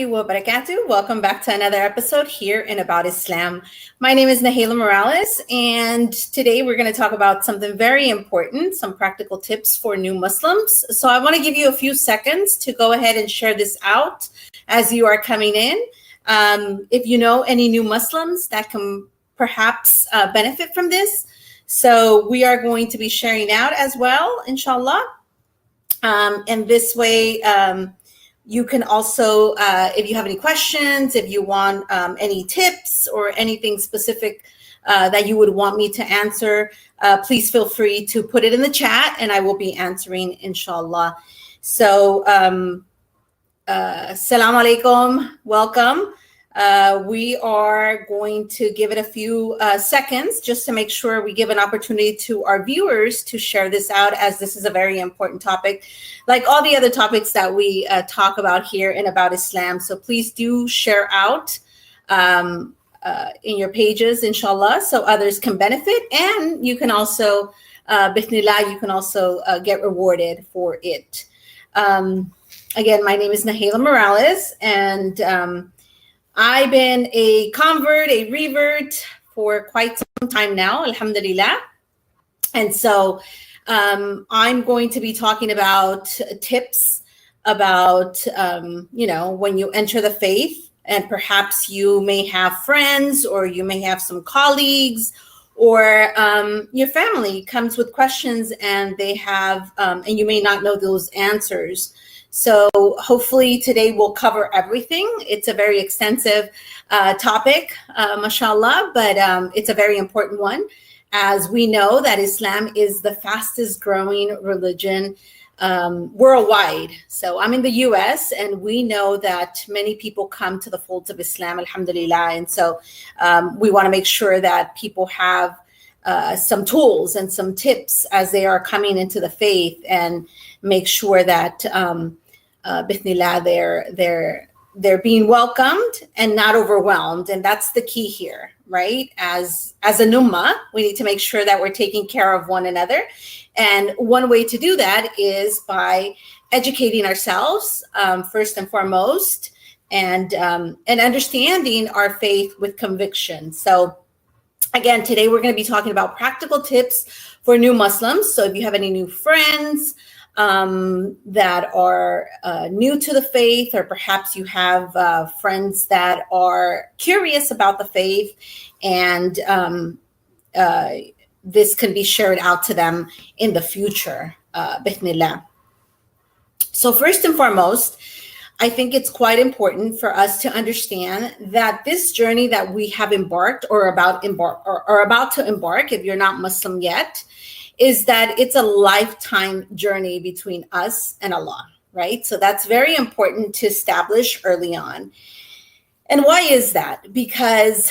wa barakatuh. Welcome back to another episode here in About Islam. My name is Nahila Morales, and today we're going to talk about something very important, some practical tips for new Muslims. So I want to give you a few seconds to go ahead and share this out as you are coming in. If you know any new Muslims that can perhaps benefit from this. So we are going to be sharing out as well, inshallah. And this way, you can also, if you have any questions, if you want any tips or anything specific that you would want me to answer, please feel free to put it in the chat and I will be answering, inshallah. So, assalamu alaikum, welcome. We are going to give it a few seconds just to make sure we give an opportunity to our viewers to share this out, as this is a very important topic, like all the other topics that we talk about here in About Islam. So please do share out in your pages, inshallah, so others can benefit. And you can also, bismillah, you can also get rewarded for it. Again, my name is Nahila Morales, and I've been a convert, a revert for quite some time now, alhamdulillah. And so I'm going to be talking about tips about, when you enter the faith, and perhaps you may have friends or you may have some colleagues or your family comes with questions and they have, and you may not know those answers. So hopefully today we'll cover everything. It's a very extensive topic, mashallah, but it's a very important one, as we know that Islam is the fastest growing religion worldwide. So I'm in the US, and we know that many people come to the folds of Islam, alhamdulillah. And so we want to make sure that people have some tools and some tips as they are coming into the faith, and make sure that bismillah, they're being welcomed and not overwhelmed. And that's the key here, right? As a ummah, we need to make sure that we're taking care of one another. And one way to do that is by educating ourselves, first and foremost, and understanding our faith with conviction. So again, today we're going to be talking about practical tips for new Muslims. So if you have any new friends that are new to the faith, or perhaps you have friends that are curious about the faith, and this can be shared out to them in the future, bismillah. So first and foremost, I think it's quite important for us to understand that this journey that we have embarked or about to embark, if you're not Muslim yet, is that it's a lifetime journey between us and Allah, right? So that's very important to establish early on. And why is that? Because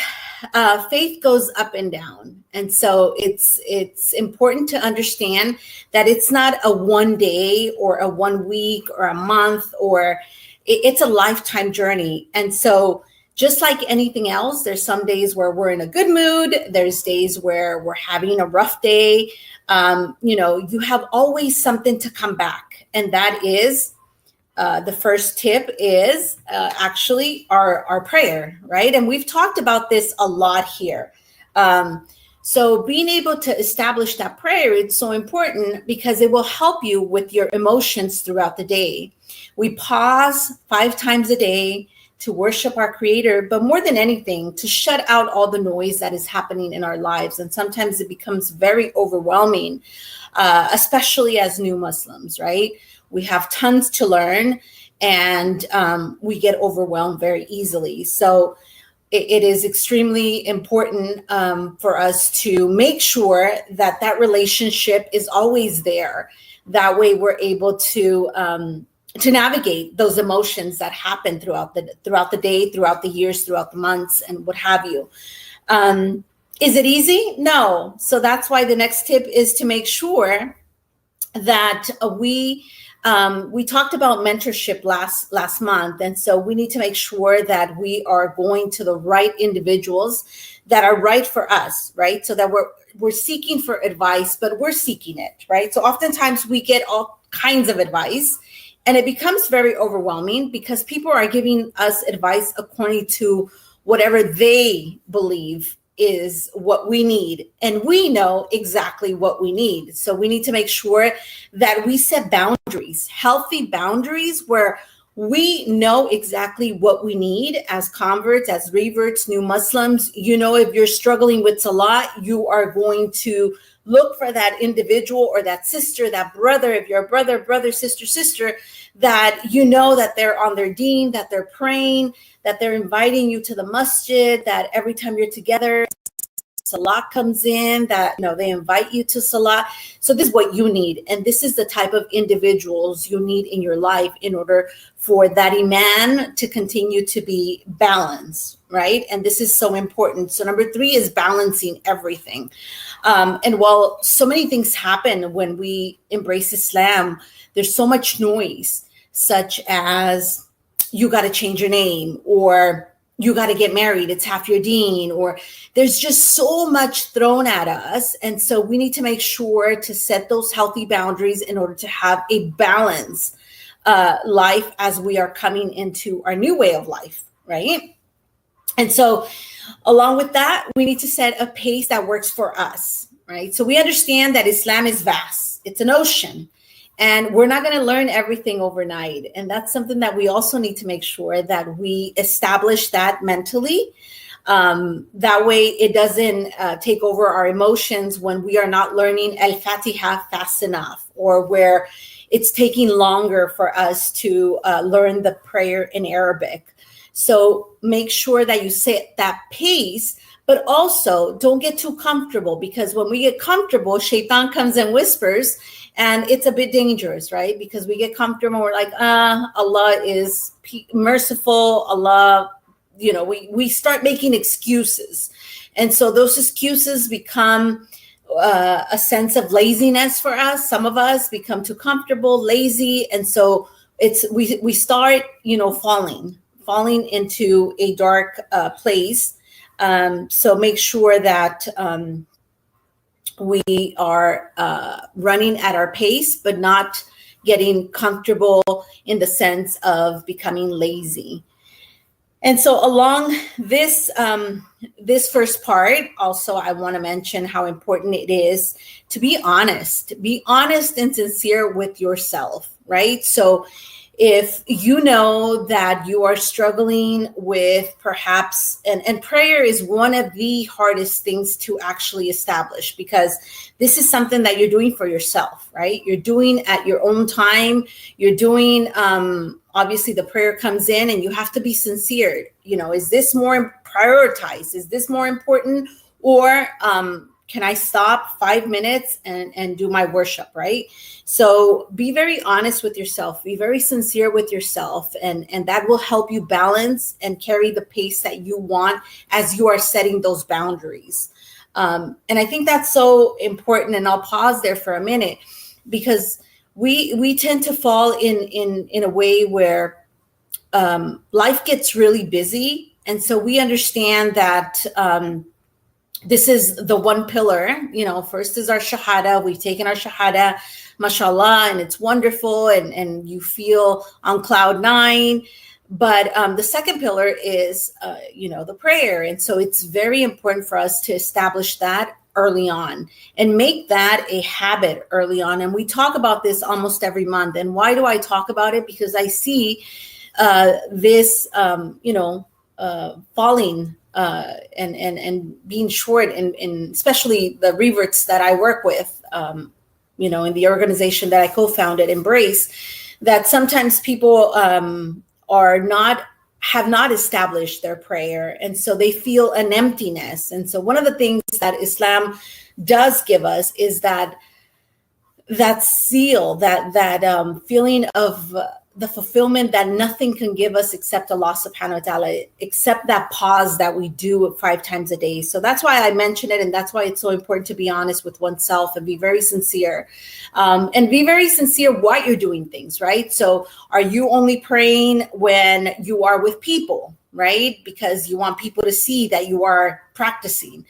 faith goes up and down. And so it's important to understand that it's not a 1 day or a 1 week or a month, or it's a lifetime journey. And so just like anything else, there's some days where we're in a good mood. There's days where we're having a rough day. You have always something to come back. And that is, the first tip is actually our prayer, right? And we've talked about this a lot here. So being able to establish that prayer, it's so important because it will help you with your emotions throughout the day. We pause 5 times a day to worship our Creator, but more than anything, to shut out all the noise that is happening in our lives. And sometimes it becomes very overwhelming, especially as new Muslims, right? We have tons to learn, and we get overwhelmed very easily. So it is extremely important for us to make sure that that relationship is always there. That way we're able to navigate those emotions that happen throughout the day, throughout the years, throughout the months, and what have you. Is it easy? No. So that's why the next tip is to make sure that we talked about mentorship last month. And so we need to make sure that we are going to the right individuals that are right for us, right? So that we're seeking for advice, but we're seeking it, right? So oftentimes we get all kinds of advice, And it becomes very overwhelming because people are giving us advice according to whatever they believe is what we need. And we know exactly what we need. So we need to make sure that we set boundaries, healthy boundaries, where we know exactly what we need as converts, as reverts, new Muslims. You know, if you're struggling with salah, you are going to look for that individual or that sister, that brother, if you're a brother, sister, that you know that they're on their deen, that they're praying, that they're inviting you to the masjid, that every time you're together, salah comes in, that they invite you to salah. So this is what you need, and this is the type of individuals you need in your life in order for that iman to continue to be balanced, right? And this is so important. So number 3 is balancing everything. And while so many things happen when we embrace Islam, there's so much noise, such as you got to change your name, or you got to get married, it's half your deen, or there's just so much thrown at us. And so we need to make sure to set those healthy boundaries in order to have a balanced life as we are coming into our new way of life, right? And so along with that, we need to set a pace that works for us, right? So we understand that Islam is vast. It's an ocean. And we're not going to learn everything overnight. And that's something that we also need to make sure that we establish that mentally. That way it doesn't take over our emotions when we are not learning Al-Fatiha fast enough, or where it's taking longer for us to learn the prayer in Arabic. So make sure that you set that pace, but also don't get too comfortable, because when we get comfortable, shaitan comes and whispers, and it's a bit dangerous, right? Because we get comfortable, we're like, Allah is merciful, Allah, we start making excuses. And so those excuses become a sense of laziness for us. Some of us become too comfortable, lazy. And so we start, falling into a dark place. So make sure that we are running at our pace, but not getting comfortable in the sense of becoming lazy. And so along this first part, also, I want to mention how important it is to be honest and sincere with yourself, right? So if you know that you are struggling with perhaps, and prayer is one of the hardest things to actually establish, because this is something that you're doing for yourself, right? You're doing at your own time. You're doing, obviously the prayer comes in and you have to be sincere. Is this more prioritized? Is this more important? Or can I stop 5 minutes and do my worship, right? So be very honest with yourself, be very sincere with yourself, and that will help you balance and carry the pace that you want as you are setting those boundaries. And I think that's so important, and I'll pause there for a minute, because we tend to fall in a way where life gets really busy. And so we understand that this is the one pillar, first is our shahada. We've taken our shahada, mashallah, and it's wonderful, and you feel on cloud 9. But the second pillar is, the prayer. And so it's very important for us to establish that early on and make that a habit early on. And we talk about this almost every month. And why do I talk about it? Because I see this, falling and being short, in especially the reverts that I work with, in the organization that I co-founded, Embrace, that sometimes people have not established their prayer, and so they feel an emptiness. And so one of the things that Islam does give us is that seal, that feeling of the fulfillment that nothing can give us except Allah subhanahu wa ta'ala, except that pause that we do 5 times a day. So that's why I mention it. And that's why it's so important to be honest with oneself and be very sincere, and be very sincere what you're doing things, right? So are you only praying when you are with people, right? Because you want people to see that you are practicing.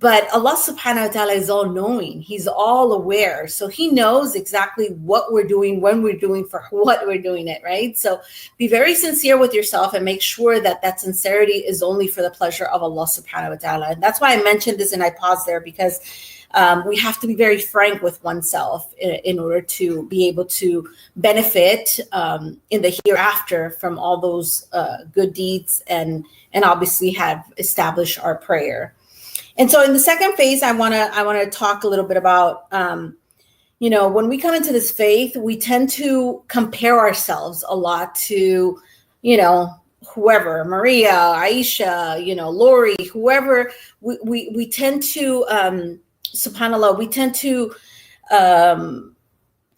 But Allah subhanahu wa ta'ala is all knowing. He's all aware. So he knows exactly what we're doing, when we're doing, for what we're doing it, right? So be very sincere with yourself and make sure that that sincerity is only for the pleasure of Allah subhanahu wa ta'ala. And that's why I mentioned this and I paused there, because we have to be very frank with oneself in order to be able to benefit in the hereafter from all those good deeds, and obviously have established our prayer. And so in the second phase, I want to talk a little bit about, when we come into this faith, we tend to compare ourselves a lot to, whoever, Maria, Aisha, Lori, whoever. We tend to, subhanAllah, we tend to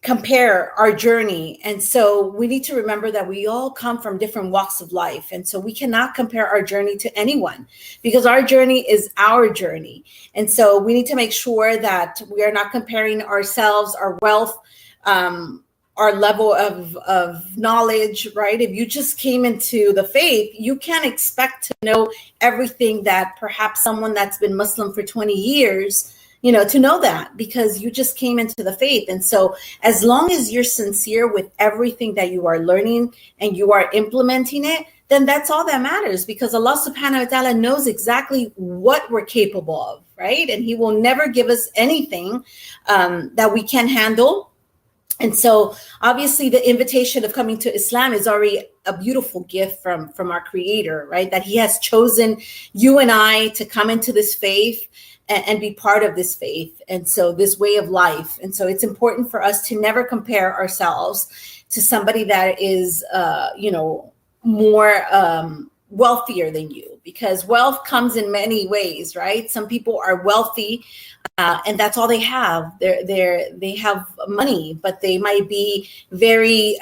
compare our journey. And so we need to remember that we all come from different walks of life. And so we cannot compare our journey to anyone, because our journey is our journey. And so we need to make sure that we are not comparing ourselves, our wealth, our level of knowledge, right? If you just came into the faith, you can't expect to know everything that perhaps someone that's been Muslim for 20 years to know that, because you just came into the faith. And so as long as you're sincere with everything that you are learning and you are implementing it, then that's all that matters, because Allah subhanahu wa ta'ala knows exactly what we're capable of, right? And he will never give us anything that we can't handle. And so obviously the invitation of coming to Islam is already a beautiful gift from our Creator, right? That he has chosen you and I to come into this faith and be part of this faith. And so this way of life. And so it's important for us to never compare ourselves to somebody that is, more wealthier than you, because wealth comes in many ways, right? Some people are wealthy and that's all they have. They have money, but they might be very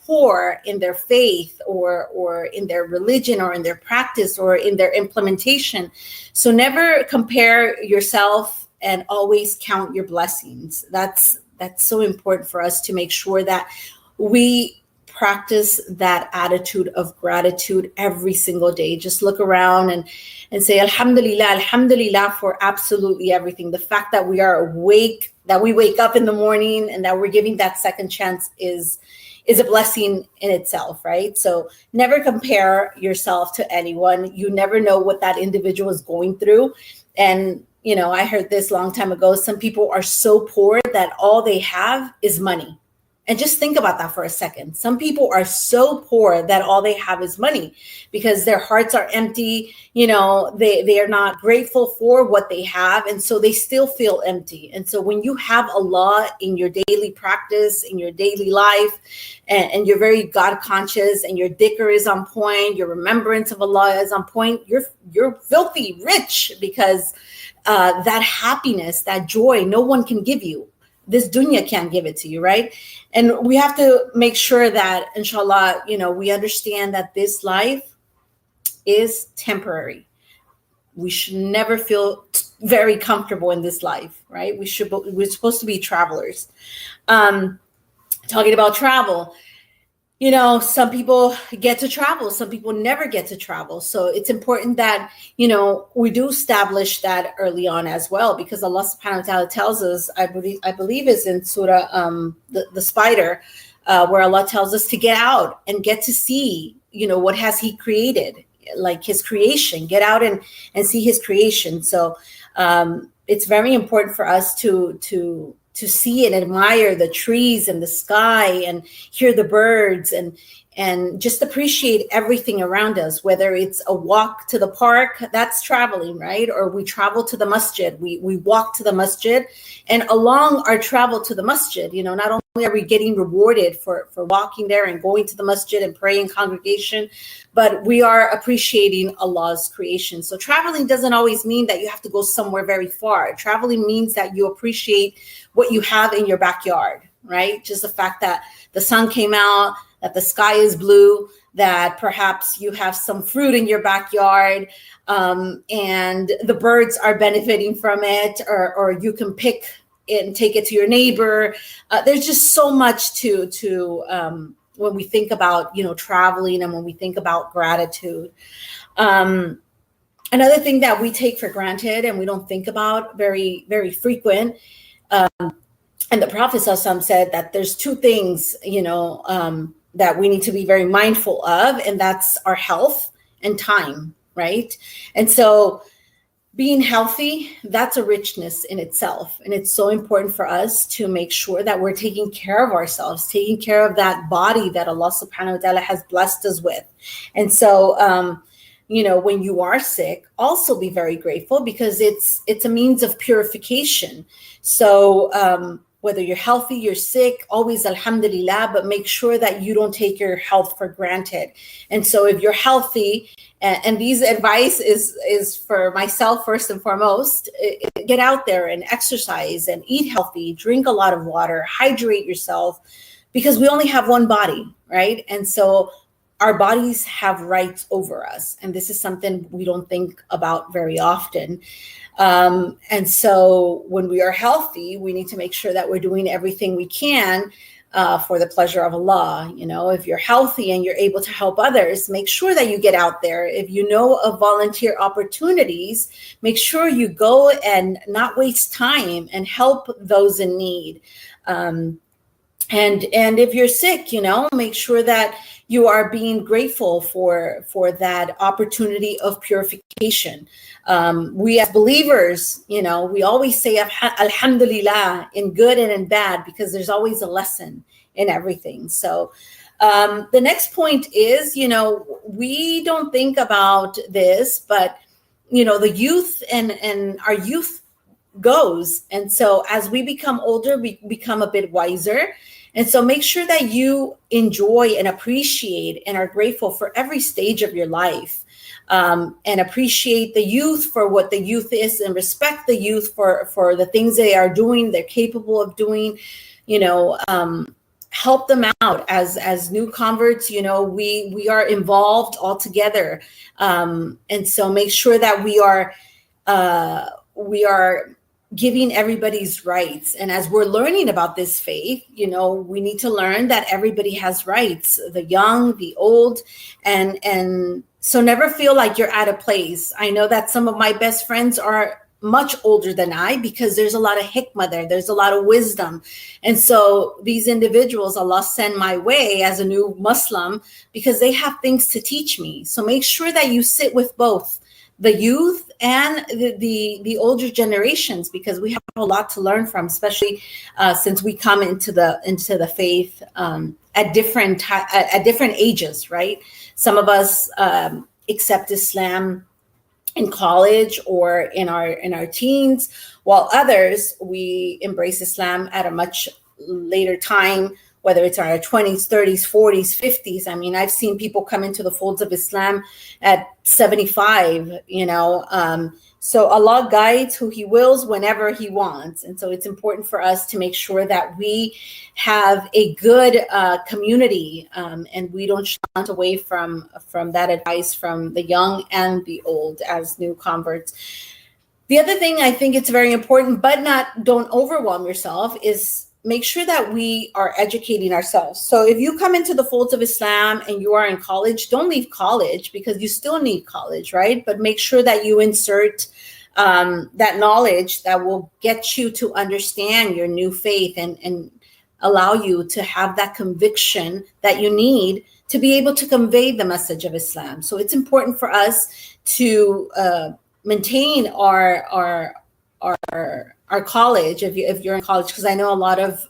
poor in their faith or in their religion or in their practice or in their implementation. So never compare yourself, and always count your blessings. That's so important for us to make sure that we practice that attitude of gratitude every single day. Just look around and say, Alhamdulillah, Alhamdulillah for absolutely everything. The fact that we are awake, that we wake up in the morning, and that we're giving that second chance is a blessing in itself, right? So never compare yourself to anyone. You never know what that individual is going through. And, I heard this long time ago, some people are so poor that all they have is money. And just think about that for a second. Some people are so poor that all they have is money, because their hearts are empty. They are not grateful for what they have. And so they still feel empty. And so when you have Allah in your daily practice, in your daily life, and you're very God conscious, and your dhikr is on point, your remembrance of Allah is on point, you're filthy rich, because that happiness, that joy, no one can give you. This dunya can't give it to you, right? And we have to make sure that, inshallah, we understand that this life is temporary. We should never feel very comfortable in this life, right? We're supposed to be travelers. Talking about travel, some people get to travel, some people never get to travel. So it's important that, we do establish that early on as well, because Allah subhanahu wa ta'ala tells us, I believe is in Surah, the Spider, where Allah tells us to get out and get to see, what has he created, like his creation, get out and see his creation. So it's very important for us to see and admire the trees and the sky and hear the birds and just appreciate everything around us, whether it's a walk to the park, that's traveling, right? Or we travel to the masjid, we walk to the masjid, and along our travel to the masjid, not only are we getting rewarded for walking there and going to the masjid and praying congregation, but we are appreciating Allah's creation. So traveling doesn't always mean that you have to go somewhere very far. Traveling means that you appreciate what you have in your backyard, right? Just the fact that the sun came out, that the sky is blue, that perhaps you have some fruit in your backyard, and the birds are benefiting from it, or you can pick it and take it to your neighbor. There's just so much to when we think about, traveling, and when we think about gratitude. Another thing that we take for granted and we don't think about very, very frequent, and the Prophet ﷺ said that there's two things, that we need to be very mindful of, and that's our health and time, right? And so being healthy, that's a richness in itself. And it's so important for us to make sure that we're taking care of ourselves, taking care of that body that Allah subhanahu wa ta'ala has blessed us with. And so, when you are sick, also be very grateful, because it's a means of purification. So whether you're healthy, you're sick, always alhamdulillah, but make sure that you don't take your health for granted. And so if you're healthy, and these advice is for myself first and foremost, get out there and exercise and eat healthy, drink a lot of water, hydrate yourself, because we only have one body, right? And so our bodies have rights over us. And this is something we don't think about very often. And so when we are healthy, we need to make sure that we're doing everything we can for the pleasure of Allah. If you're healthy and you're able to help others, make sure that you get out there. If you know of volunteer opportunities, make sure you go and not waste time and help those in need. And if you're sick, make sure that you are being grateful for that opportunity of purification. We as believers, we always say alhamdulillah in good and in bad, because there's always a lesson in everything. So the next point is, we don't think about this, but the youth and our youth goes. And so as we become older, we become a bit wiser. And so make sure that you enjoy and appreciate and are grateful for every stage of your life, and appreciate the youth for what the youth is, and respect the youth for the things they are doing, they're capable of doing. Help them out as new converts. We are involved all together. And so make sure that we are giving everybody's rights. And as we're learning about this faith, we need to learn that everybody has rights, the young, the old, and so never feel like you're out of place. I know that some of my best friends are much older than I, because there's a lot of hikmah there. There's a lot of wisdom. And so these individuals Allah send my way as a new Muslim, because they have things to teach me. So make sure that you sit with both the youth and the older generations, because we have a lot to learn from, especially since we come into the faith at different ages, right? Some of us accept Islam in college or in our teens, while others, we embrace Islam at a much later time, whether it's in our 20s, 30s, 40s, 50s. I mean, I've seen people come into the folds of Islam at 75, so Allah guides who he wills whenever he wants. And so it's important for us to make sure that we have a good community, and we don't shunt away from that advice from the young and the old as new converts. The other thing I think it's very important, but don't overwhelm yourself, is make sure that we are educating ourselves. So if you come into the folds of Islam and you are in college, don't leave college, because you still need college, right? But make sure that you insert that knowledge that will get you to understand your new faith and allow you to have that conviction that you need to be able to convey the message of Islam. So it's important for us to maintain our college, if you're in college, because I know a lot of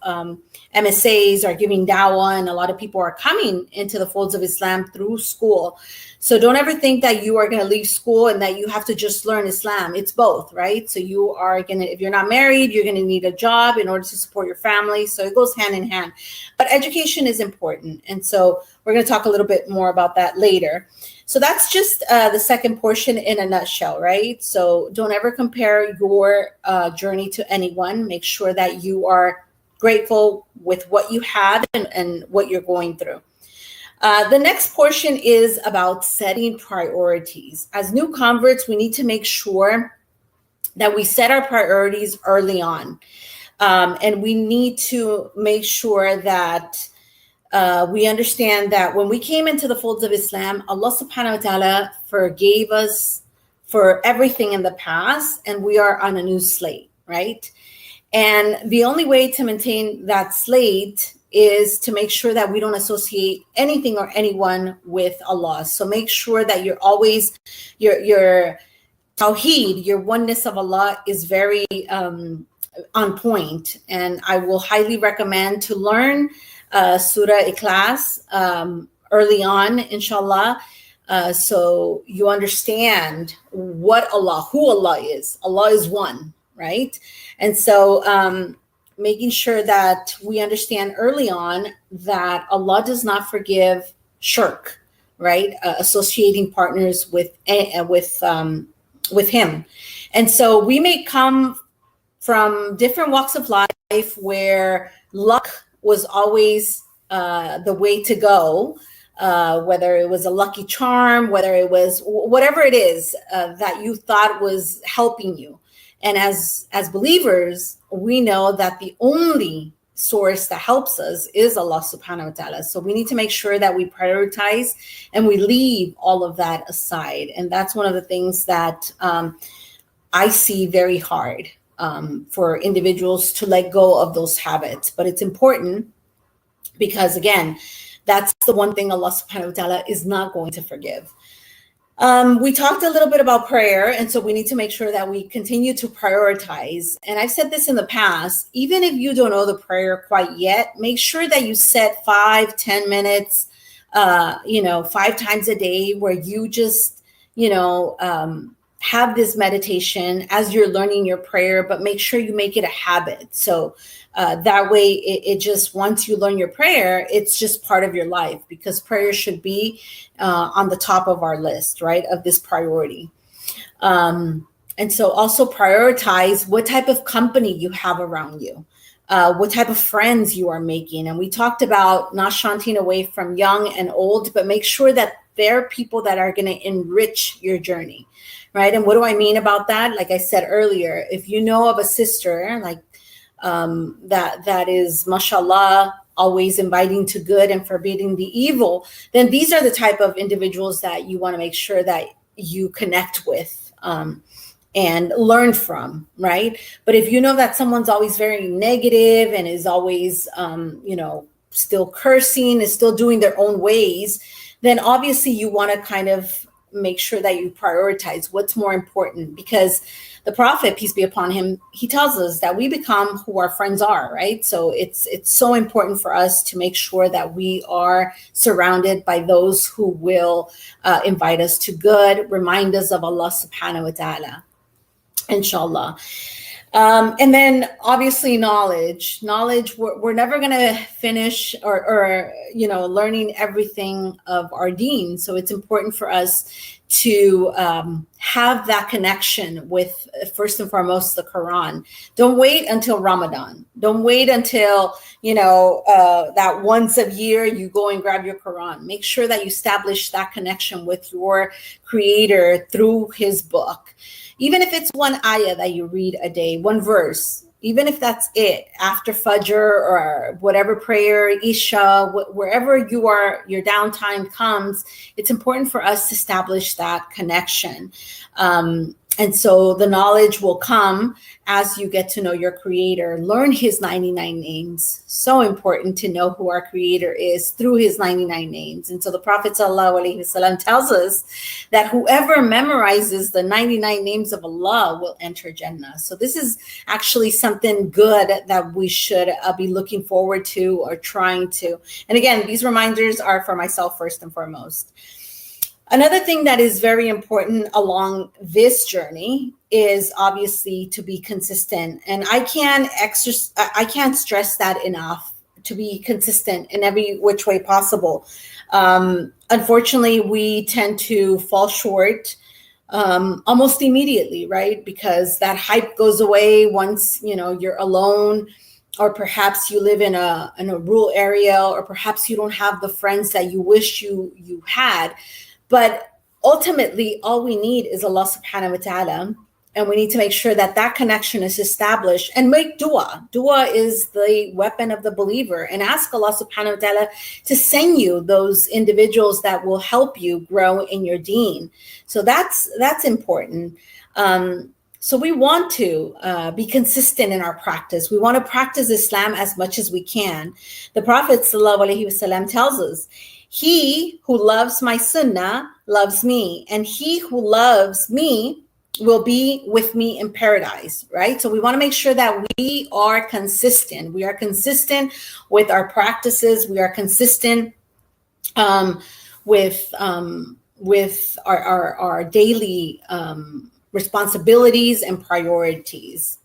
MSAs are giving dawah, and a lot of people are coming into the folds of Islam through school. So don't ever think that you are going to leave school and that you have to just learn Islam. It's both, right? So you are going to, if you're not married, you're going to need a job in order to support your family. So it goes hand in hand. But education is important. And so we're going to talk a little bit more about that later. So that's just the second portion in a nutshell, right? So don't ever compare your journey to anyone. Make sure that you are grateful with what you have and what you're going through. The next portion is about setting priorities. As new converts, we need to make sure that we set our priorities early on. And we need to make sure that we understand that when we came into the folds of Islam, Allah subhanahu wa ta'ala forgave us for everything in the past, and we are on a new slate, right? And the only way to maintain that slate is to make sure that we don't associate anything or anyone with Allah. So make sure that you're always, your tawheed, your oneness of Allah is very on point. And I will highly recommend to learn Surah Ikhlas early on, inshallah, so you understand what Allah, who Allah is. Allah is one, right? And so making sure that we understand early on that Allah does not forgive shirk, right? Associating partners with Him. And so we may come from different walks of life where luck was always the way to go, whether it was a lucky charm, whether it was whatever it is that you thought was helping you. And as believers, we know that the only source that helps us is Allah subhanahu wa ta'ala. So we need to make sure that we prioritize and we leave all of that aside. And that's one of the things that I see very hard for individuals to let go of those habits. But it's important because, again, that's the one thing Allah subhanahu wa ta'ala is not going to forgive. We talked a little bit about prayer, and so we need to make sure that we continue to prioritize. And I've said this in the past, even if you don't know the prayer quite yet, make sure that you set 5-10 minutes, 5 times a day where you just, have this meditation as you're learning your prayer, but make sure you make it a habit. So that way it just, once you learn your prayer, it's just part of your life, because prayer should be on the top of our list, right, of this priority. And so also prioritize what type of company you have around you, what type of friends you are making. And we talked about not shunting away from young and old, but make sure that they're people that are going to enrich your journey, right? And what do I mean about that? Like I said earlier, if you know of a sister like that is, mashallah, always inviting to good and forbidding the evil, then these are the type of individuals that you want to make sure that you connect with and learn from, right? But if you know that someone's always very negative and is always, still cursing, is still doing their own ways, then obviously you want to kind of make sure that you prioritize what's more important, because the Prophet, peace be upon him, he tells us that we become who our friends are, right? So it's so important for us to make sure that we are surrounded by those who will invite us to good, remind us of Allah subhanahu wa ta'ala, inshallah. And then obviously knowledge, we're never going to finish or learning everything of our deen. So it's important for us to have that connection with, first and foremost, the Quran. Don't wait until Ramadan. Don't wait until, that once a year you go and grab your Quran. Make sure that you establish that connection with your Creator through His book. Even if it's one ayah that you read a day, one verse, even if that's it, after Fajr or whatever prayer, Isha, wherever you are, your downtime comes, it's important for us to establish that connection. And so the knowledge will come as you get to know your Creator, learn His 99 names. So important to know who our Creator is through His 99 names. And so the Prophet ﷺ tells us that whoever memorizes the 99 names of Allah will enter Jannah. So this is actually something good that we should be looking forward to or trying to. And again, these reminders are for myself first and foremost. Another thing that is very important along this journey is obviously to be consistent. And I can't stress that enough, to be consistent in every which way possible. Unfortunately, we tend to fall short almost immediately, right? Because that hype goes away once, you're alone, or perhaps you live in a rural area, or perhaps you don't have the friends that you wish you had. But ultimately, all we need is Allah subhanahu wa ta'ala And we need to make sure that that connection is established, and make dua. Dua is the weapon of the believer, and ask Allah subhanahu wa ta'ala to send you those individuals that will help you grow in your deen. So that's important. So we want to be consistent in our practice. We want to practice Islam as much as we can. The Prophet ﷺ tells us, he who loves my sunnah loves me, and he who loves me will be with me in paradise, right? So we want to make sure that we are consistent. We are consistent with our practices. We are consistent with our daily responsibilities and priorities.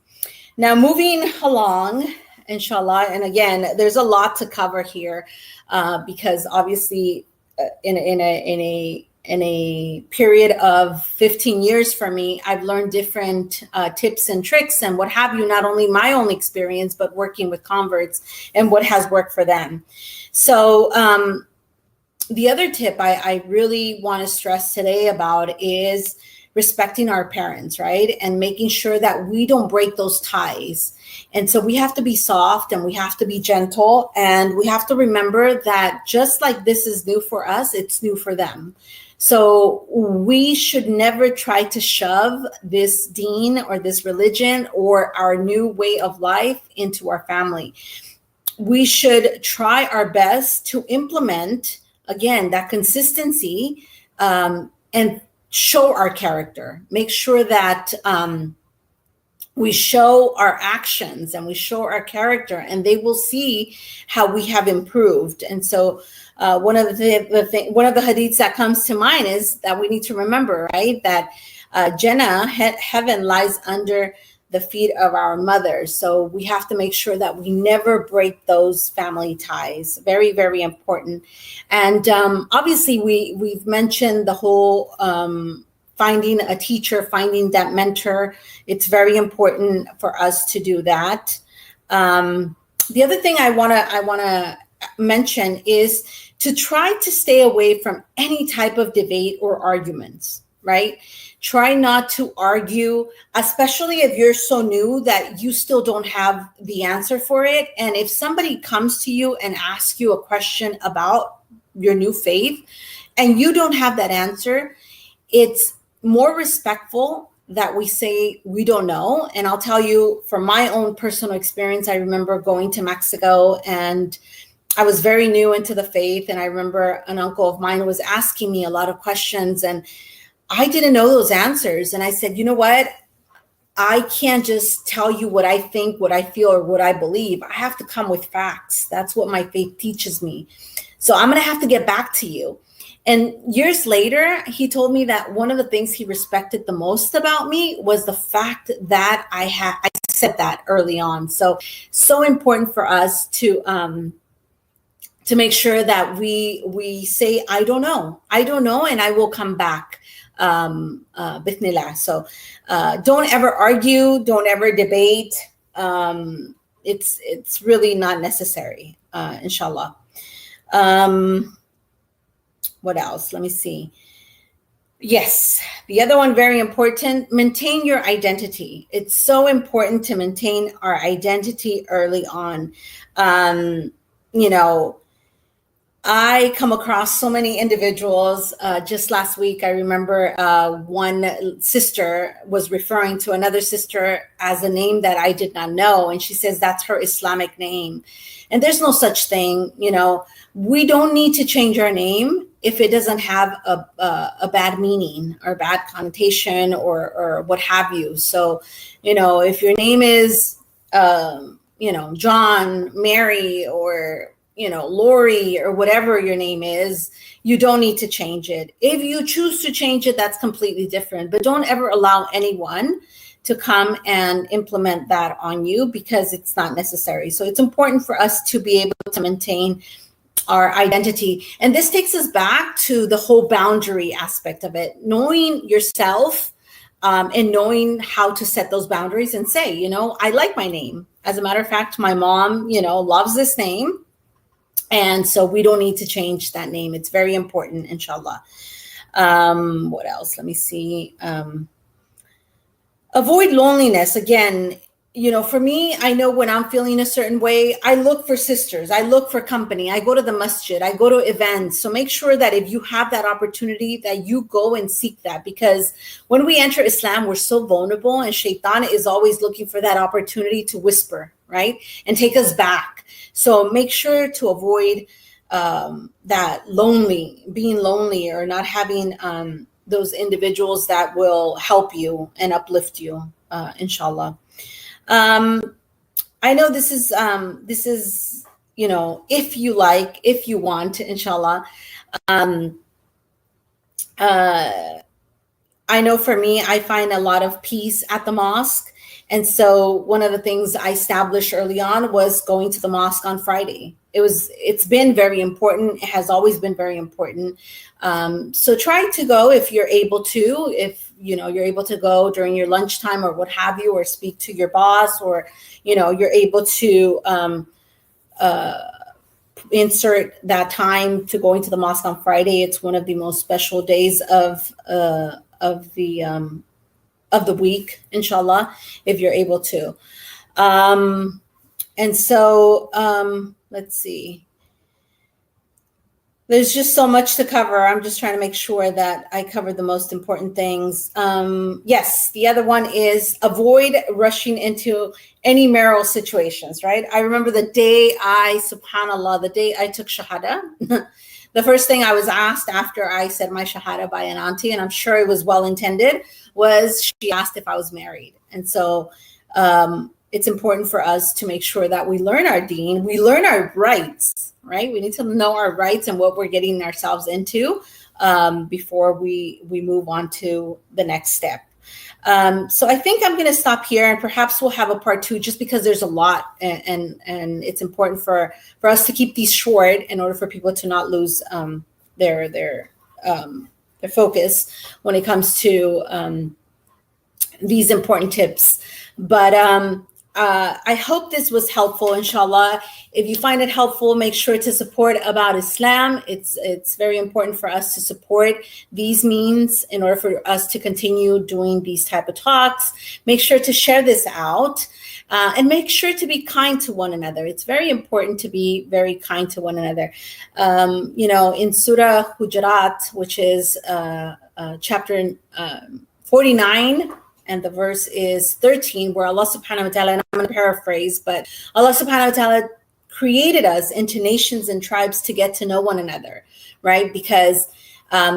Now, moving along, inshallah, and again, there's a lot to cover here because obviously in a period of 15 years for me, I've learned different tips and tricks and what have you, not only my own experience, but working with converts and what has worked for them. So the other tip I really want to stress today about is respecting our parents, right? And making sure that we don't break those ties. And so we have to be soft and we have to be gentle, and we have to remember that just like this is new for us, it's new for them. So we should never try to shove this deen or this religion or our new way of life into our family. We should try our best to implement, again, that consistency and show our character. Make sure that we show our actions and we show our character, and they will see how we have improved. And so one of the hadiths that comes to mind is that we need to remember, right, that Jannah, heaven, lies under the feet of our mothers. So we have to make sure that we never break those family ties. Very, very important. And obviously we've mentioned the whole finding a teacher, finding that mentor. It's very important for us to do that. The other thing I wanna mention is to try to stay away from any type of debate or arguments, right? Try not to argue, especially if you're so new that you still don't have the answer for it. And if somebody comes to you and asks you a question about your new faith and you don't have that answer, it's more respectful that we say we don't know. And I'll tell you from my own personal experience, I remember going to Mexico and I was very new into the faith. And I remember an uncle of mine was asking me a lot of questions and I didn't know those answers. And I said, you know what? I can't just tell you what I think, what I feel, or what I believe. I have to come with facts. That's what my faith teaches me. So I'm going to have to get back to you. And years later, he told me that one of the things he respected the most about me was the fact that I said that early on. So important for us to make sure that we say, I don't know, and I will come back. Bithnillah. So don't ever argue, don't ever debate. It's really not necessary, inshallah. What else? Let me see. Yes, the other one, very important, maintain your identity. It's so important to maintain our identity early on. I come across so many individuals. Just last week, I remember one sister was referring to another sister as a name that I did not know. And she says that's her Islamic name. And there's no such thing. We don't need to change our name if it doesn't have a bad meaning or bad connotation or what have you. So, if your name is, John, Mary, or Lori, or whatever your name is, you don't need to change it. If you choose to change it, that's completely different. But don't ever allow anyone to come and implement that on you because it's not necessary. So it's important for us to be able to maintain our identity. And this takes us back to the whole boundary aspect of it, knowing yourself and knowing how to set those boundaries and say, I like my name. As a matter of fact, my mom, loves this name. And so we don't need to change that name. It's very important, inshallah. What else? Let me see. Avoid loneliness. Again, for me, I know when I'm feeling a certain way, I look for sisters, I look for company, I go to the masjid, I go to events. So make sure that if you have that opportunity, that you go and seek that, because when we enter Islam, we're so vulnerable, and shaitan is always looking for that opportunity to whisper, right, and take us back. So make sure to avoid that being lonely, or not having those individuals that will help you and uplift you, inshallah. I know this is if you like, if you want, inshallah. I know for me, I find a lot of peace at the mosque. And so one of the things I established early on was going to the mosque on Friday. It's been very important. It has always been very important. So try to go if you're able to, if you're able to go during your lunchtime or what have you, or speak to your boss, or you're able to insert that time to going to the mosque on Friday. It's one of the most special days of the week, inshallah, if you're able to. And so let's see. There's just so much to cover. I'm just trying to make sure that I covered the most important things. Yes, the other one is avoid rushing into any marital situations, right? I remember the day subhanAllah, the day I took Shahada, the first thing I was asked after I said my Shahada by an auntie, and I'm sure it was well-intended, was she asked if I was married. And so it's important for us to make sure that we learn our deen, we learn our rights, right? We need to know our rights and what we're getting ourselves into before we move on to the next step. So I think I'm going to stop here, and perhaps we'll have a part 2, just because there's a lot, and it's important for us to keep these short in order for people to not lose their focus when it comes to these important tips. But I hope this was helpful, inshallah. If you find it helpful, make sure to support About Islam. It's very important for us to support these means in order for us to continue doing these type of talks. Make sure to share this out, and make sure to be kind to one another. It's very important to be very kind to one another. In Surah Hujurat, which is chapter 49, and the verse is 13, where Allah subhanahu wa ta'ala, and I'm going to paraphrase, but Allah subhanahu wa ta'ala created us into nations and tribes to get to know one another, right? Because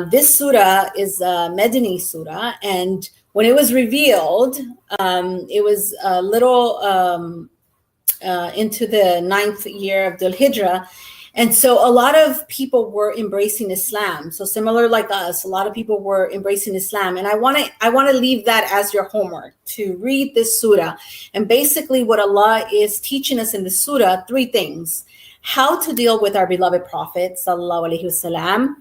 this surah is a Medini surah, and when it was revealed, it was a little into the 9th year of Dhul Hijrah. And so a lot of people were embracing Islam. So similar like us, a lot of people were embracing Islam. And I want to leave that as your homework, to read this surah. And basically what Allah is teaching us in the surah, 3 things: how to deal with our beloved Prophet, sallallahu alaihi wasallam,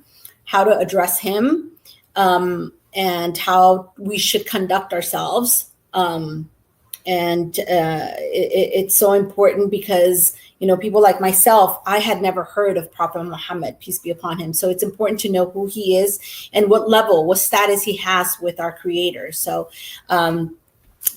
how to address him, and how we should conduct ourselves. It's so important because people like myself, I had never heard of Prophet Muhammad, peace be upon him. So it's important to know who he is and what level, what status he has with our Creator. So I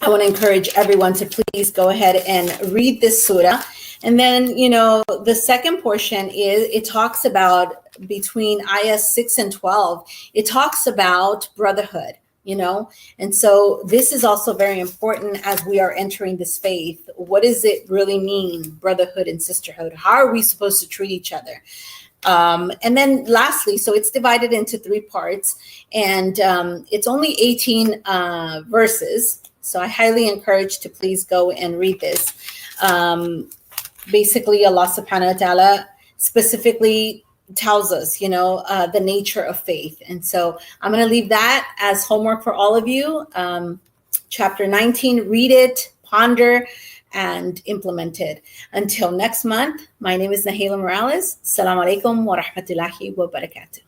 want to encourage everyone to please go ahead and read this surah. And then, the second portion it talks about, between ayah 6 and 12, it talks about brotherhood. And so this is also very important as we are entering this faith. What does it really mean, brotherhood and sisterhood? How are we supposed to treat each other? And then lastly, so it's divided into 3 parts, and it's only 18 verses. So I highly encourage to please go and read this. Basically, Allah subhanahu wa ta'ala specifically tells us, the nature of faith. And so I'm going to leave that as homework for all of you. Chapter 19, read it, ponder, and implement it. Until next month, my name is Nahila Morales. Assalamu alaikum wa rahmatullahi wa barakatuh.